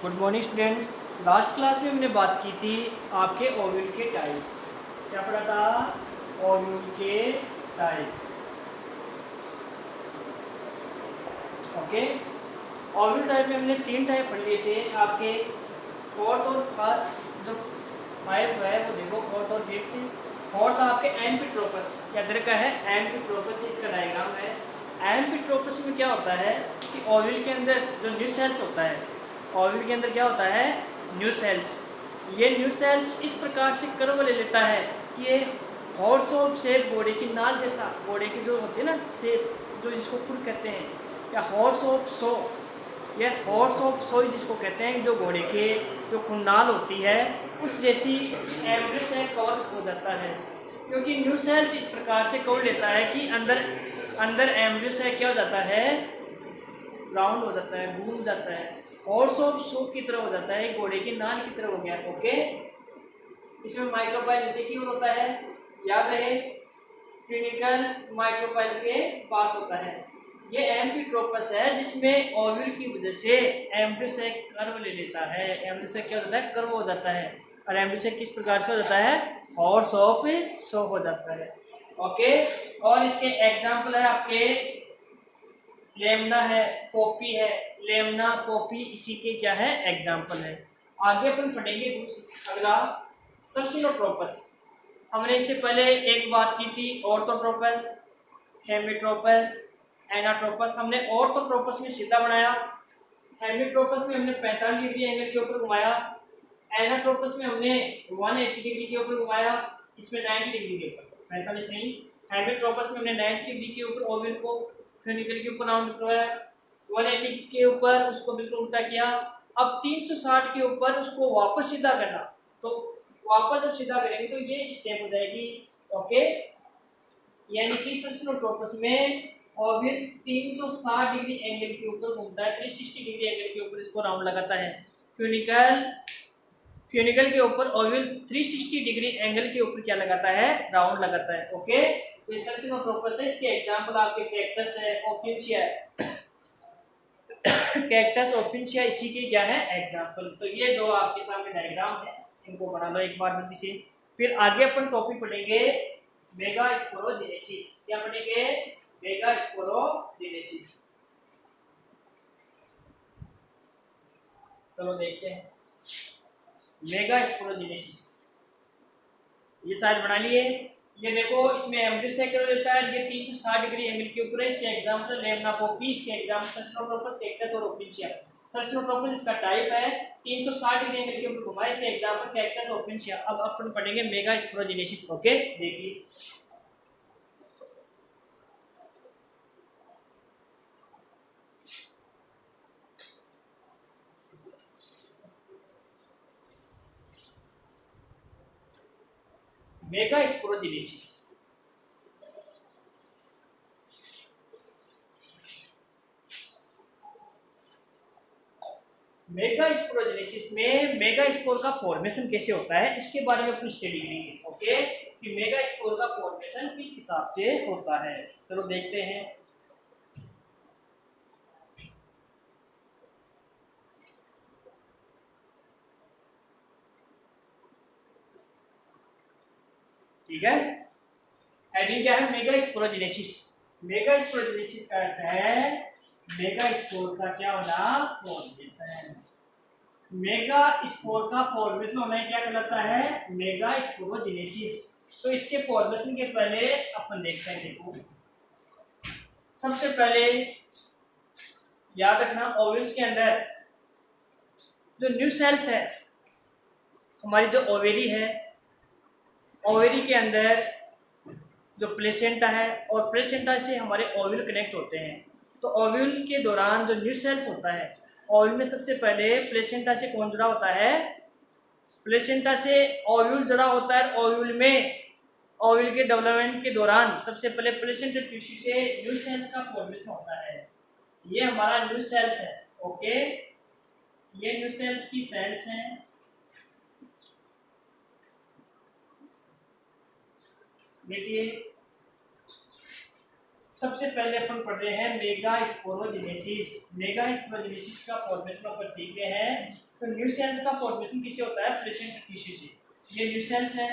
Good morning students. Last class में हमने बात की थी आपके ओव्यूल के टाइप। क्या पढ़ा था? ओव्यूल के टाइप। ओके, ओव्यूल टाइप में हमने 3 टाइप पढ़ लिए थे। आपके फोर्थ और जो 5 है वो देखो, फोर्थ और फिफ्थ। फोर्थ आपके एम्फिट्रोपस, क्या तरह का है? एम्फिट्रोपस, इसका डायग्राम है। एम्फिट्रोपस में क्या होता है कि ओव्यूल के अंदर जो न्यू सेल्स होता है, ओव्यूल के अंदर क्या होता है? Nucellus. ये न्यू सेल्स इस प्रकार से कर्व ले लेता है कि ये हॉर्स ऑफ शेप, घोड़े की नाल जैसा, घोड़े की जो होती है ना शेप, जो जिसको खुर कहते हैं, या हॉर्स ऑफ शो, ये हॉर्स ऑफ शो जिसको कहते हैं, जो घोड़े के जो खुरनाल होती है उस जैसी एम्ब्रियो से कवर हो जाता है। क्योंकि न्यू सेल्स इस प्रकार से कवर लेता है कि अंदर एम्ब्रियो से क्या हो जाता है? राउंड हो जाता है, घूम जाता है, हॉर्स ऑफ शो की तरह हो जाता है, घोड़े की नाल की तरह हो गया। ओके, इसमें माइक्रोपाइल नीचे की ओर होता है, याद रहे, क्लिनिकल माइक्रोपाइल के पास होता है। ये एम्फिट्रोपस है जिसमें ओव्यूल की वजह से एम्ब्रियो से कर्व ले लेता है। एम्ब्रियो से क्या होता है? कर्व हो जाता है। और एम्ब्रियो से किस प्रकार से हो जाता है? हॉर्स ऑफ शो हो जाता है। ओके, और इसके एग्जाम्पल है आपके लेमना है, पोपी है। लेमना, पोपी इसी के क्या है? एग्जाम्पल है। आगे अपन पढ़ेंगे अगला सर्सिनोट्रोपस। हमने इससे पहले एक बात की थी ऑर्थोट्रोपस, हेमिट्रोपस, एनाट्रोपस। हमने ऑर्थोट्रोपस में सीधा बनाया, हेमिट्रोपस में हमने 45 डिग्री एंगल के ऊपर घुमाया, एनाट्रोपस में हमने 180 डिग्री के ऊपर घुमाया, इसमें 90 डिग्री के ऊपर, 45 नहीं। हेमिट्रोपस में हमने 90 डिग्री के ऊपर ओवल को फेनिकल के ऊपर राउंड करवाया, 180 के ऊपर उसको बिल्कुल उल्टा किया। अब 360 के ऊपर उसको वापस सीधा करना, तो वापस जब सीधा करेंगे तो ये स्टेप हो जाएगी। ओके, यानी कि सर्सिनोट्रोपस में ओवल 360 डिग्री एंगल के ऊपर घूमता है, 360 डिग्री एंगल के ऊपर इसको राउंड लगाता है। फ्यूनिकल के ऊपर ओवल 360 डिग्री एंगल के ऊपर क्या लगाता है? राउंड लगाता है। ओके, तो सर्सिनोट्रोपस है। इसके एग्जांपल आपके कैक्टस है, ओफिनिया कैक्टस, ओफिनिया इसी के क्या है? एग्जांपल। तो ये दो आपके सामने डायग्राम है, इनको बना लो एक बार जल्दी से। फिर आगे अपन टॉपिक पढ़ेंगे मेगास्पोरोजेनेसिस। क्या पढ़ेंगे? मेगास्पोरोजेनेसिस। चलो देखते हैं मेगास्पोरोजेनेसिस। ये साइड बना लिए। ये देखो, इसमें एम्ब्रियो से क्या होता है? ये 360 डिग्री एंगल के ऊपर है। इसके एग्जांपल लेमना, पोपी, इसके एग्जांपल सर्सिनोट्रोपस, कैक्टस और ओफिनिया। सर्सिनोट्रोपस इसका टाइप है, 360 डिग्री एंगल के ऊपर घुमा है। इसके एग्जांपल कैक्टस, ओफिनिया। अब अपन पढ़ेंगे मेगास्पोरोजेनेसिस। ओके, देखिए मेगास्पोरोजेनेसिस। मेगास्पोरोजेनेसिस में मेगास्पोर का फॉर्मेशन कैसे होता है, इसके बारे में अपनी स्टडी करेंगे। ओके, कि मेगास्पोर का फॉर्मेशन किस हिसाब से होता है, चलो देखते हैं। ठीक है, हेडिंग क्या है? मेगास्पोरोजेनेसिस। मेगास्पोरोजेनेसिस का अर्थ है मेगास्पोर का क्या होना? फॉर्मेशन। मेगा स्पोर का फॉर्मेशन होना क्या कहलाता है? मेगास्पोरोजेनेसिस। तो इसके फॉर्मेशन के पहले अपन देखते हैं। देखो, सबसे पहले याद रखना, ओवल्स के अंदर जो न्यू सेल्स है, हमारी जो ओवेरी है, ओवेरी के अंदर जो प्लेसेंटा है, और प्लेसेंटा से हमारे ओव्यूल कनेक्ट होते हैं। तो ओव्यूल के दौरान जो न्यू सेल्स होता है, ओव्यूल में सबसे पहले प्लेसेंटा से कौन जुड़ा होता है? प्लेसेंटा से ओव्यूल जुड़ा होता है। ओव्यूल में ओव्यूल के डेवलपमेंट के दौरान सबसे पहले प्लेसेंटा टिश्यू से न्यू सेल्स का फॉर्मेशन होता है। ये हमारा न्यू सेल्स है। ओके, ये न्यू सेल्स की सेल्स हैं। देखिए, सबसे पहले अपन पढ़ रहे हैं मेगा स्पोरोजेनेसिस। मेगा स्पोरोजेनेसिस का फॉर्मेशन अपन सीख रहे हैं। तो न्यू सेल्स का फॉर्मेशन किससे होता है? प्लेसेंटा टिश्यू से। ये न्यू सेल्स है।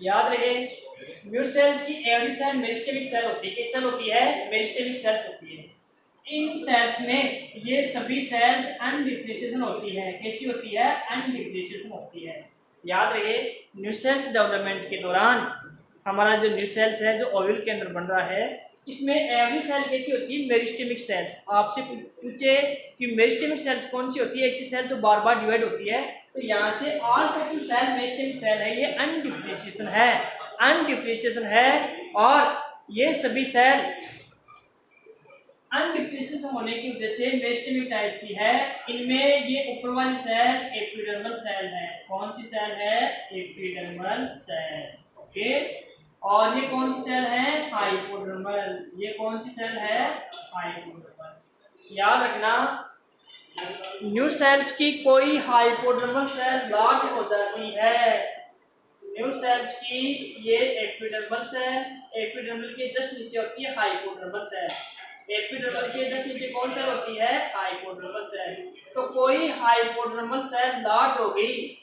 याद रहे, न्यू सेल्स की एवरी सेल मेरिस्टेमिक सेल होती है। किस सेल होती है? मेरिस्टेमिक सेल्स होती है। इन सेल्स में ये सभी सेल्स अनडिफरेंशिएशन होती है। कैसी होती है? अनडिफरेंशिएशन होती है। याद रहे, न्यू सेल्स डेवलपमेंट के दौरान हमारा जो न्यू सेल्स है, जो ओव्यूल के अंदर बन रहा है, इसमें एवरी सेल कैसी होती है? मेरिस्टेमिक सेल्स। आपसे पूछे कि मेरिस्टेमिक सेल्स कौन सी होती है? ऐसी सेल जो बार बार डिवाइड होती है। तो यहाँ से ऑल टोटल सेल मेरिस्टेमिक सेल है, ये अनडिफरेंशिएशन है, अनडिफरेंशिएशन है। और ये सभी सेल अनडिफरेंशिएशन होने की वजह से मेरिस्टेमिक टाइप की है। इनमें ये ऊपर वाली सेल एपिडर्मल सेल है। कौन सी सेल है? Epidermal cell. ओके। और ये कौन सी सेल है? हाइपोडर्मल। ये कौन सी सेल है? हाइपोडर्मल। याद रखना, न्यू सेल्स की कोई हाइपोडर्मल सेल लार्ज हो जाती है। न्यू सेल्स की ये एपिडर्मल सेल, एपिडर्मल के जस्ट नीचे होती है हाइपोडर्मल सेल। एपिडर्मल के जस्ट नीचे कौन सेल होती है? Hypodermal cell. तो कोई हाइपोडर्मल सेल लार्ज हो गई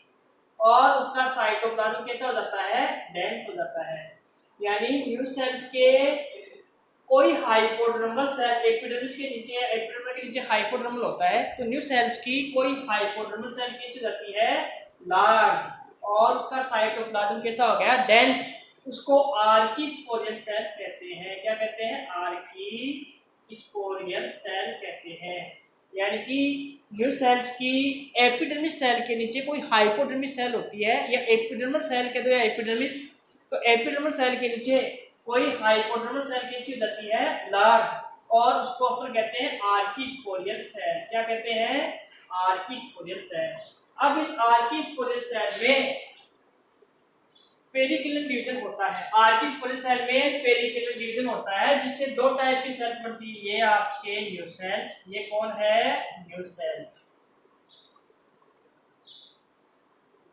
और उसका साइटोप्लाज्म कैसा हो जाता है? डेंस हो जाता है। यानी न्यू सेल्स के कोई हाइपोडर्मल सेल एपिडर्मिस के नीचे, एपिडर्मल के नीचे हाइपोडर्मल होता है। तो न्यू सेल्स की कोई हाइपोडर्मल सेल कैसी हो जाती है? लार्ज। और उसका साइटोप्लाज्म कैसा हो गया? डेंस। उसको आर्किस्पोरियल सेल कहते हैं। क्या कहते हैं? आर्किस्पोरियल सेल कहते हैं। यानी कि न्यू सेल्स की एपिडर्मिस सेल के नीचे कोई हाइपोडर्मिस सेल होती है, या एपिडर्मल सेल कहते हैं, एपिडर्मिस। तो एपिडर्मल सेल के नीचे कोई हाइपोडर्मल सेल कैसी हो जाती है? लार्ज। और उसको अपन कहते हैं आर्किस्पोरियल सेल। क्या कहते हैं? Archesporial cell. अब इस आर्किस्पोरियल सेल में पेरिकिलर डिवीजन होता है। आर्किस्पोरियल सेल में पेरिकिलर डिवीजन होता है, जिससे दो टाइप की सेल्स बनती है। ये आपके न्यू सेल्स। ये कौन है? Nucellus.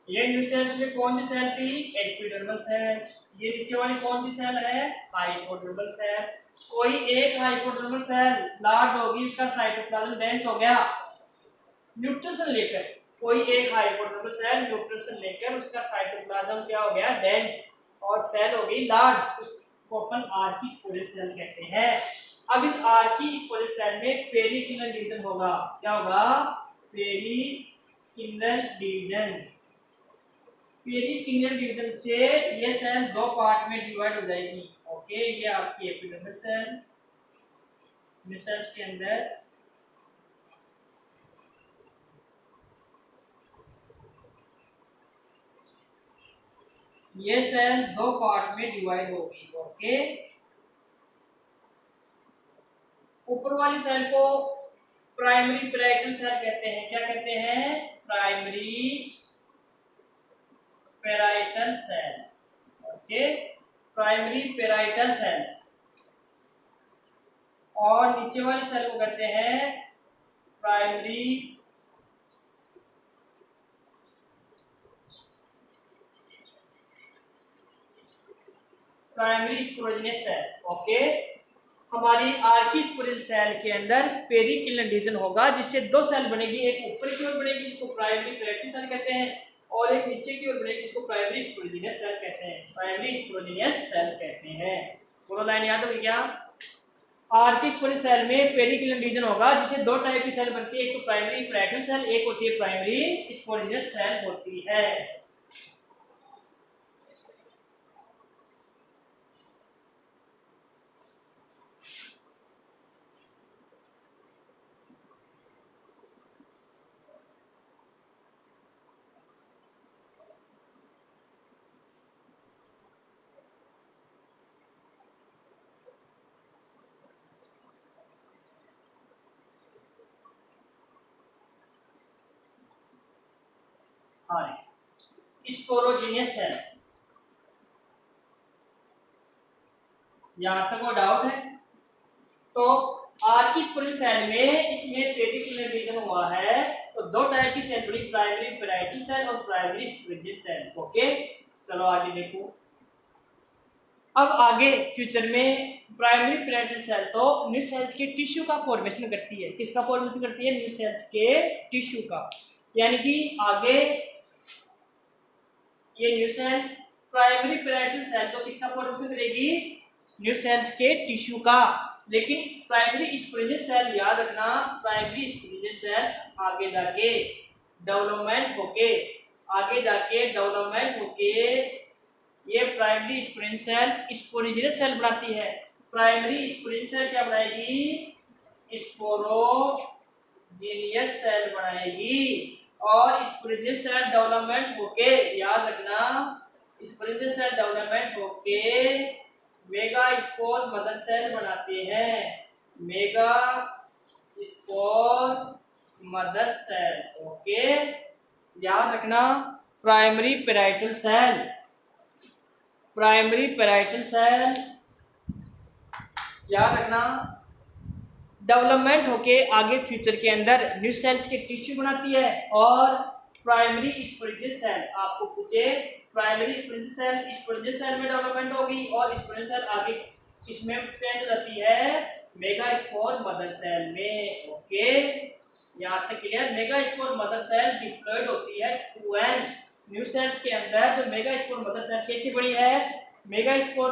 ये न्यू सेल्स में कौन सी सेल थी? Epidermal cell. ये नीचे वाली कौन सी सेल है? Hypodermal cell. कोई एक हाइपोडर्मल सेल लार्ज होगी, उसका साइटोप्लाज्म डेंस हो गया न्यूट्रिशन लेकर। कोई एक हाइपोडर्मल सेल न्यूट्रिशन लेकर उसका साइटोप्लाज्म क्या हो गया? डेंस। और सेल हो गई लार्ज, उसको अपन आर्किस्पोरियल सेल कहते हैं। अब इस आर्किस्पोरियल सेल में पेरिकिलर डिवीजन होगा। क्या होगा? पेरिकिलर डिवीजन। पेरिकिलर डिवीजन से ये सेल दो पार्ट में डिवाइड हो जाएगी। ओके। ये आपकी एपिडर्मल सेल, न्यू सेल्स के अंदर ये सेल दो पार्ट में डिवाइड होगी। ओके। ऊपर वाली सेल को प्राइमरी पेराइटल सेल कहते हैं। क्या कहते हैं? Primary parietal cell. Okay. Primary parietal cell. और नीचे वाली सेल को कहते हैं प्राइमरी स्पोरोजेनियस सेल। ओके। हमारी आर्किस्पोरियल सेल के अंदर पेरिकिलर डिवीजन होगा, जिससे दो सेल बनेगी। एक ऊपर की ओर बनेगी, जिसको प्राइमरी पेराइटल सेल कहते हैं, और एक नीचे की ओर बनेगी, जिसको प्राइमरी स्पोरोजेनियस सेल कहते हैं। प्राइमरी स्पोरोजेनियस सेल कहते हैं। पूरा लाइन याद होगी क्या? आर्किस्पोरियल सेल में पेरिकिलर डिवीजन होगा, जिससे दो टाइप की सेल बनती है। एक तो प्राइमरी पेराइटल सेल, एक होती है प्राइमरी स्पोरोजेनियस सेल होती है। स्पोरोजेनियस सेल। यहां तक वो डाउट है? तो आर की स्पोरेंजियल सेल में इसमें पेडिकुलर रीजन हुआ है, तो दो टाइप की सेल बड़ी, प्राइमरी पेराइटल सेल और प्राइमरी स्पोरेंजियल सेल। ओके, चलो आगे देखो। अब आगे फ्यूचर में प्राइमरी पेराइटल सेल तो न्यू सेल्स के टिश्यू का फॉर्मेशन करती है। किसका फॉर्मेशन करती है? न्यू सेल्स के टिश्यू का। यानी कि आगे ये nucellus primary parietal cell तो किसका फॉर्मेशन करेगी? न्यू सेल्स के टिश्यू का। लेकिन प्राइमरी स्पोरेंजियल सेल याद रखना, प्राइमरी स्पोरेंजियल सेल आगे जाके डेवलपमेंट होके ये प्राइमरी स्पोरेंजियल सेल बनाती है। प्राइमरी स्पोरेंजियल सेल क्या बनाएगी? स्पोरोजीनियस सेल बनाएगी। और स्पोरेंजियल सेल डेवलपमेंट होके, याद रखना, स्पोरेंजियल सेल डेवलपमेंट होके मेगा स्पोर मदर सेल बनाते हैं। Megaspore mother cell. Okay, याद रखना, प्राइमरी पेराइटल सेल याद रखना, डेवलपमेंट होके आगे फ्यूचर के अंदर न्यू सेल्स के टिश्यू बनाती है। और प्राइमरी स्पोरेंजियल सेल आपको पूछे, प्राइमरी स्पोरेंजियल सेल में डेवलपमेंट होगी और स्पोरेंजियल सेल आगे इसमें चेंज हो जाती है मेगा स्पोर मदर सेल में। ओके, यहाँ तक clear? Megaspore mother cell diploid होती है 2n न्यू सेल्स के अंदर। जो मेगा स्पोर मदर सेल कैसे बनी है? Megaspore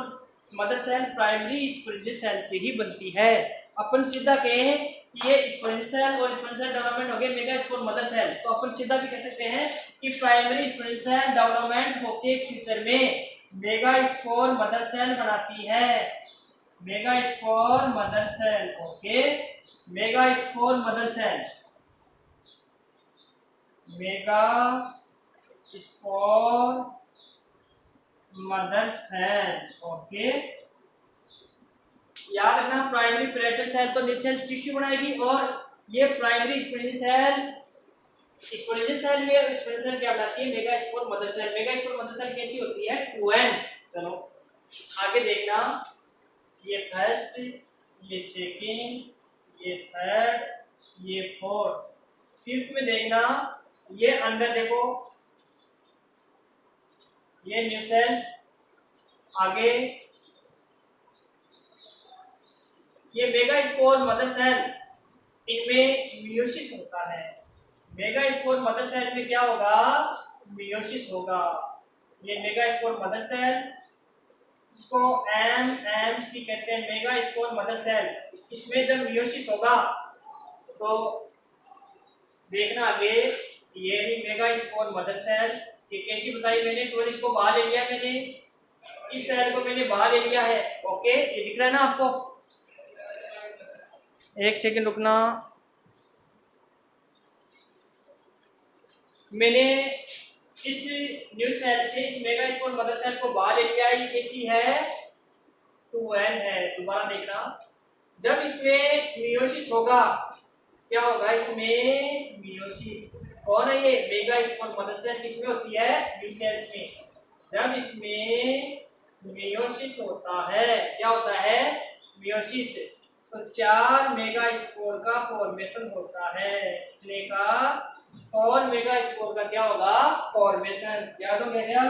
mother cell primary sporangial cell से ही बनती है। अपन सीधा कहें कि ये स्पोरेंजियल सेल और स्पोरेंजियल सेल डेवलपमेंट हो गए मेगा स्पोर मदर सेल, तो अपन सीधा भी कह सकते हैं कि प्राइमरी स्पोरेंजियल सेल डेवलपमेंट होके फ्यूचर में मेगा स्पोर मदर सेल बनाती है। Megaspore mother cell. Okay, megaspore mother cell, megaspore mother cell. Okay, याद रखना, प्राइमरी पेराइटल सेल तो न्यू सेल टिश्यू बनाएगी और ये प्राइमरी स्पोरेंजियल सेल में स्पोरेंजियल सेल क्या बनाती है? Megaspore mother cell. Megaspore mother cell कैसी होती है? 2n। चलो आगे देखना, ये फर्स्ट, ये सेकेंड, ये थर्ड, ये फोर्थ, फिफ्थ में देखना, ये अंदर देखो, ये न्यू सेल्स, आगे ये मेगा स्पोर मदर सेल, इनमें मियोसिस होता है। मेगा स्पोर मदर सेल में क्या होगा? मियोसिस होगा। ये मेगा स्पोर मदर सेल, इसको MMC कहते हैं, मेगा स्पोर मदर सेल। इसमें जब मियोसिस होगा तो देखना आगे, ये भी मेगा स्पोर मदर सेल, ये कैसी बताई मैंने? तो इसको बाहर ले लिया मैंने, इस सेल को मैंने बाहर ले लिया है। ओके, ये दिख रहा है ना आपको? एक सेकंड रुकना, मैंने इस न्यू सेल से इस मेगा स्पोर मदर सेल को बाहर ले लिया है। ये कैसी है? 2n है। दोबारा देखना, जब इसमें मियोसिस होगा, क्या होगा? इसमें मियोसिस। कौन है ये? मेगा स्पोर मदर सेल किसमें होती है? न्यू सेल्स में। जब इसमें मियोसिस होता है, क्या होता है? मियोसिस, तो 4 मेगा स्पोर का फॉर्मेशन होता है। कितने का? और मेगा स्पोर का क्या होगा? फॉर्मेशन। याद हो गया?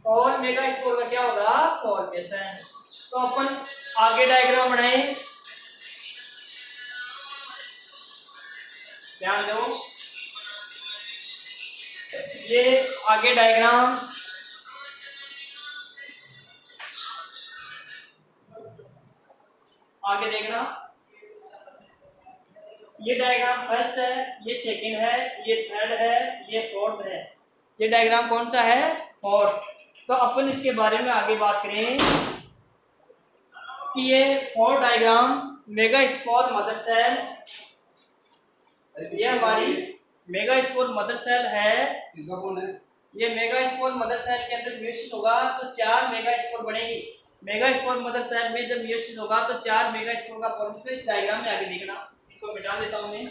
और मेगा स्पोर का क्या होगा? फॉर्मेशन। तो अपन आगे डायग्राम बनाए, ध्यान दो, ये आगे डायग्राम, आगे देखना, ये डायग्राम फर्स्ट है, ये सेकंड है, ये थर्ड है, ये फोर्थ है। ये डायग्राम कौन सा है? फोर्थ। तो अपन इसके बारे में आगे बात करें कि ये fourth diagram megaspore mother cell, ये हमारी मेगा स्पोर मदर सेल है। इसका कौन है? ये मेगा स्पोर मदर सेल के अंदर मियोसिस होगा तो 4 मेगा स्पोर बनेगी। मेगा स्पोर मदर सेल में जब मियोसिस होगा तो 4 मेगा स्पोर का फॉर्मेशन इस डायग्राम में आगे देखना। इसको मिटा देता हूं मैं।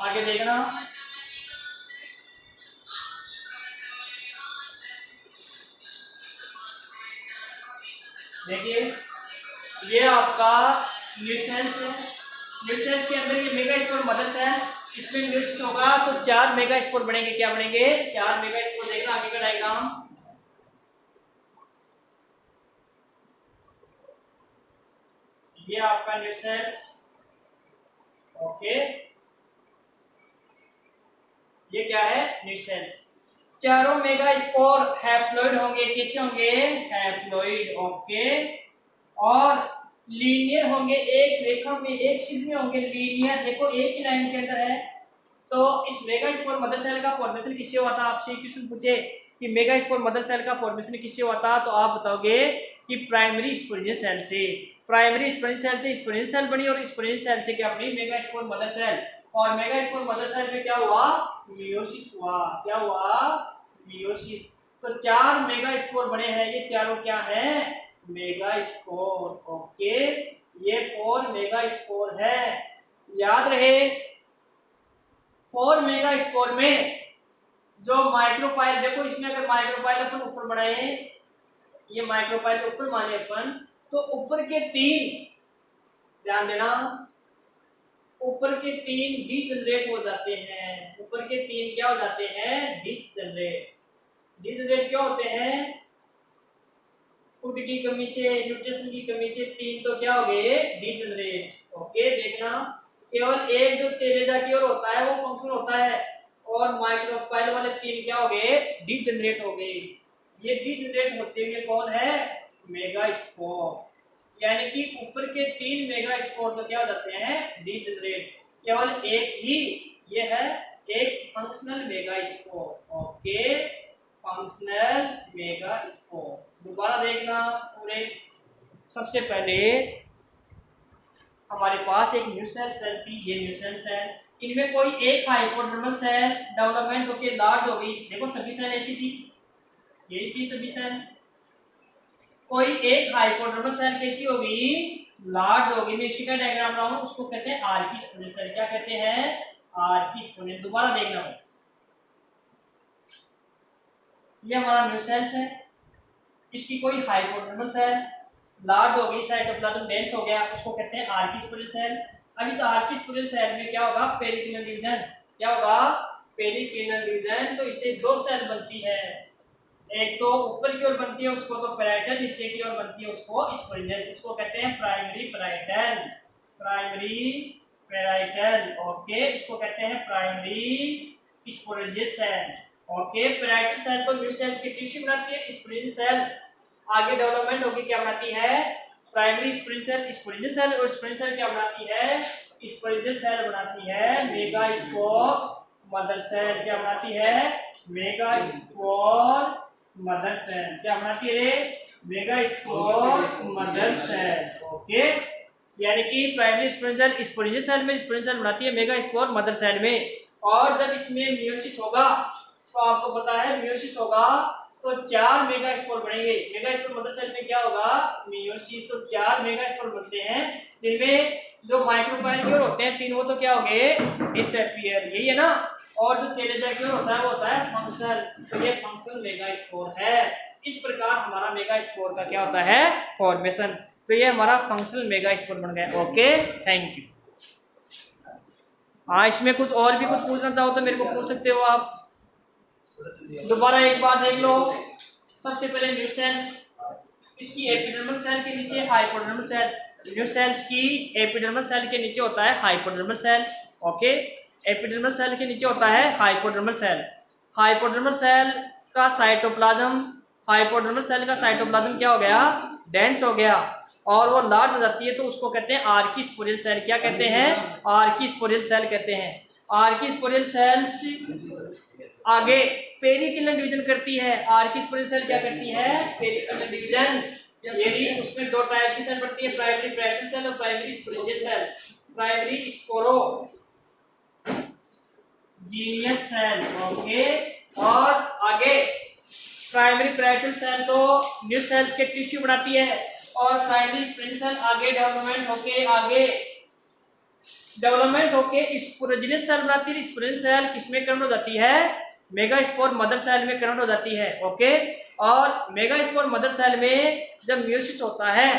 आगे देखना, देखिए ये आपका न्यूसेल्स है। न्यूसेल्स के अंदर ये मेगा स्पोर मदर सेल, इसमें न्यूसेल्स होगा तो 4 मेगा स्पोर बनेंगे। क्या बनेंगे? 4 मेगा स्पोर। देखना आगे का डायग्राम, ये आपका न्यूसेल्स, ओके, ये क्या है? न्यूसेल्स। चारों मेगा स्पोर हैप्लॉइड होंगे। कैसे होंगे? हैप्लॉइड, ओके, और लीनियर होंगे, एक रेखा में, एक शीट में होंगे, लीनियर। देखो एक ही लाइन के अंदर है। तो इस मेगा स्पोर मदर सेल का फॉर्मेशन किससे हुआ था? आपसे क्वेश्चन पूछे कि मेगा स्पोर मदर सेल का फॉर्मेशन किससे हुआ था, तो आप बताओगे कि प्राइमरी स्पोरेंजियस सेल से। प्राइमरी स्पोरेंजियस सेल से स्पोरेंजियस सेल बनी, और स्पोरेंजियस सेल से क्या बनी? Megaspore mother cell. और मेगा स्पोर मदर सेल में क्या हुआ? मियोसिस हुआ। क्या हुआ? मियोसिस। तो 4 मेगा स्पोर बने हैं। ये चारों क्या है? Mega spore, okay. ये 4 मेगा स्पोर है। याद रहे 4 मेगा स्पोर में जो माइक्रोपाइल, देखो इसमें अगर माइक्रोपाइल अपन ऊपर बढ़ाए, ये माइक्रोपाइल ऊपर माने अपन, तो ऊपर के 3, ध्यान देना, ऊपर के 3 डिजनरेट हो जाते हैं। ऊपर के 3 क्या हो जाते हैं? डिजनरेट। डिजनरेट क्यों होते हैं? फूड की कमी से, न्यूट्रिशन की कमी से 3 तो क्या हो गए? Degenerate, okay. देखना केवल एक जो चेलेजा की ओर होता है वो फंक्शन होता है, और माइक्रोपाइल वाले 3 क्या हो गए? डिजनरेट हो गए। ये डिजनरेट होते हुए कौन है? Mega spore. यानी कि ऊपर के 3 मेगा स्पोर तो क्या हो जाते हैं? डिजनरेट। केवल एक ही ये है, एक functional mega spore, okay, functional mega spore. दोबारा देखना पूरे। सबसे पहले हमारे पास एक न्यूसेल सेल थी, ये न्यूसेल सेल, इनमें कोई एक हाइपोडर्मल सेल डेवलपमेंट होकर लार्ज हो गई। देखो सभी सेल ऐसी थी, यही थी सभी सेल। कोई एक हाइपोडर्मल सेल कैसी होगी? लार्ज होगी। मैं इसी का डायग्राम रहा हूं, उसको कहते हैं आर्किस्पोनियल सेल। क्या कहते हैं? आर्किस्पोनियल। दोबारा देखना है, ये हमारा न्यूसेल्स है, इसकी कोई हाइपोडर्मल सेल लार्ज हो गई, साइटोप्लाज्म डेंस हो गया, उसको कहते हैं आर्किस्पोनियल सेल। अब इस आर्किस्पोनियल सेल में क्या होगा? पेरिकिनल डिवीजन। क्या होगा? पेरिकिनल डिवीजन। तो इससे 2 सेल बनती है, एक तो ऊपर की ओर बनती है उसको तो पैराइटल, नीचे की ओर बनती है उसको स्पोरेंजियस। इसको कहते हैं primary parietal. Primary parietal, okay, इसको कहते हैं primary sporogenous cell, okay. Parietal cell तो न्यू सेल्स की टिश्यू बनाती है। स्पोरेंजियस सेल आगे डेवलपमेंट होगी, क्या बनाती है? Primary sporogenous cell. और स्पोरेंजियस सेल क्या बनाती है? स्पोरेंजियस सेल बनाती है मेगा स्पोर मदर सेल। क्या बनाती है? Megaspore mother cell. क्या बनाती है? Megaspore mother cell, okay. यानी कि प्राइमरी स्पोरेंजियस सेल में स्पोरेंजियस सेल बनाती है मेगा स्पोर मदर सेल में। और जब इसमें मियोसिस होगा तो आपको पता है मियोसिस होगा तो 4 मेगा स्पोर बनेंगे। मेगा स्पोर मदर सेल में क्या होगा? मियोसिस। तो 4 मेगा स्पोर बनते हैं, जिनमें जो माइक्रोपाइल की ओर होते हैं 3, वो तो क्या हो गए? डिसअपीयर, यही है ना। और जो चेलेजा की ओर होता है वो होता है फंक्शनल। तो ये फंक्शनल मेगा स्पोर है। इस प्रकार हमारा मेगा स्पोर का क्या होता है? फॉर्मेशन। तो ये हमारा फंक्शनल मेगा स्पोर बन गया, ओके, थैंक यू। हाँ, इसमें कुछ और भी कुछ पूछना चाहो तो मेरे को पूछ सकते हो आप। दोबारा एक बार देख लो। सबसे पहले न्यूसेल्स, इसकी एपिडर्मल सेल के नीचे हाइपोडर्मल सेल। न्यूसेल्स की एपिडर्मल सेल के नीचे होता है hypodermal cell, okay. Epidermal cell के नीचे होता है हाइपोडर्मल सेल। हाइपोडर्मल सेल का साइटोप्लाज्म, हाइपोडर्मल सेल का साइटोप्लाज्म क्या हो गया? डेंस हो गया, और वो लार्ज हो जाती है, तो उसको कहते हैं आर्किस्पोरियल सेल। क्या कहते हैं? आर्किस्पोरियल सेल कहते हैं। आर्किस्पोरियल सेल्स आगे पेरिकिनल डिवीजन करती है। आर्किस्पोरियल सेल क्या करती है? पेरिकिनल डिवीजन। ये भी उसमें 2 टाइप की सेल बनती है, प्राइमरी पैराइटल सेल और primary sporogenous cell. Primary स्पोरो genius cell, okay. और आगे प्राइमरी पैराइटल सेल तो न्यू सेल्स के टिश्यू बनाती है, और प्राइमरी स्पोरेंजियस सेल आगे डेवलपमेंट होके आगे डेवलपमेंट होके स्पोरोजिनस सेल बनाती है। स्पोरोजिनस सेल किसमें कन्वर्ट हो जाती है? मेगास्पोर मदर सेल में कन्वर्ट हो जाती है। ओके, और मेगास्पोर मदर सेल में जब म्यूसिस होता है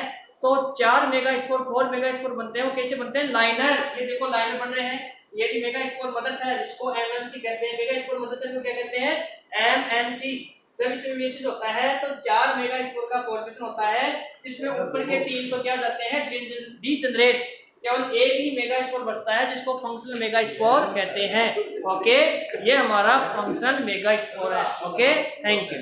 तो 4 मेगास्पोर 4 मेगास्पोर बनते हैं। वो कैसे बनते हैं? लाइनर, ये देखो लाइनर बन रहे हैं। ये भी मेगास्पोर मदर सेल, इसको एमएमसी कहते हैं। मेगास्पोर मदर सेल को क्या कहते हैं? एमएमसी। जब इसमें म्यूसिस होता है तो 4 मेगास्पोर का फॉर्मेशन होता है, जिसमें ऊपर के 3 तो क्या हो जाते हैं? डीजनरेट। केवल एक ही मेगास्पोर बचता है, जिसको फंक्शनल मेगास्पोर कहते हैं। ओके, ये हमारा फंक्शनल मेगास्पोर है। Okay, thank you.